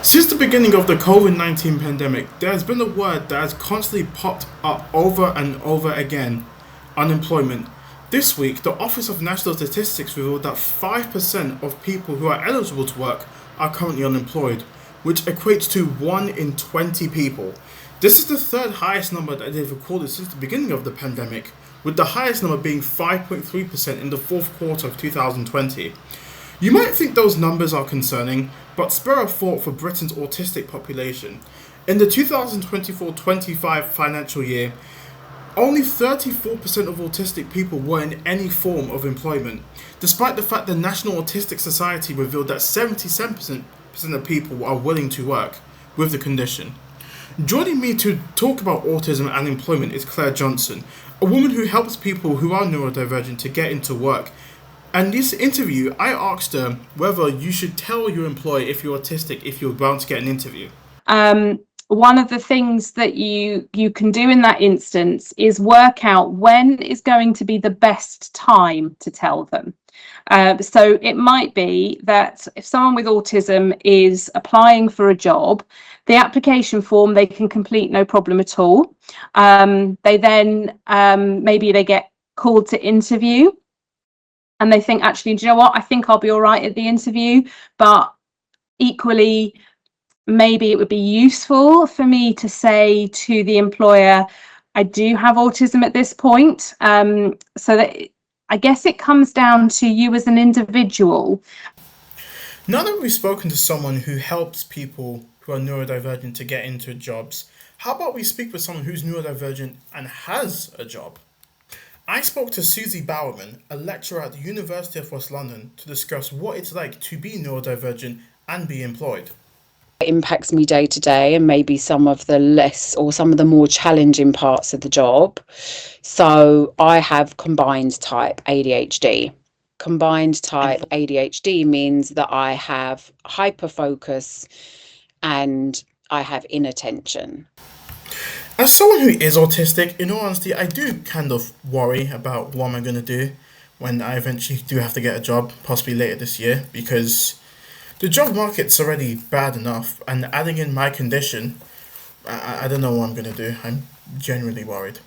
Since the beginning of the COVID-19 pandemic, there has been a word that has constantly popped up over and over again: unemployment. This week, the Office of National Statistics revealed that 5% of people who are eligible to work are currently unemployed, which equates to 1 in 20 people. This is the third highest number that they've recorded since the beginning of the pandemic, with the highest number being 5.3% in the fourth quarter of 2020. You might think those numbers are concerning, but spare a thought for Britain's autistic population. In the 2024-25 financial year, only 34% of autistic people were in any form of employment, despite the fact the National Autistic Society revealed that 77% of people are willing to work with the condition. Joining me to talk about autism and employment is Claire Johnson, a woman who helps people who are neurodivergent to get into work. And this interview, I asked her whether you should tell your employer if you're autistic if you're bound to get an interview. One of the things that you can do in that instance is work out when is going to be the best time to tell them. So it might be that if someone with autism is applying for a job, the application form they can complete no problem at all. They then maybe they get called to interview and they think, actually, do you know what? I think I'll be all right at the interview, but equally, maybe it would be useful for me to say to the employer, I do have autism at this point. So that I guess it comes down to you as an individual. Now that we've spoken to someone who helps people who are neurodivergent to get into jobs, how about we speak with someone who's neurodivergent and has a job? I spoke to Susie Bowerman, a lecturer at the University of West London, to discuss what it's like to be neurodivergent and be employed. It impacts me day to day and maybe some of the less or some of the more challenging parts of the job. So I have combined type ADHD. Combined type ADHD means that I have hyperfocus and I have inattention. As someone who is autistic, in all honesty, I do kind of worry about what am I going to do when I eventually do have to get a job, possibly later this year, because the job market's already bad enough, and adding in my condition, I don't know what I'm going to do. I'm genuinely worried.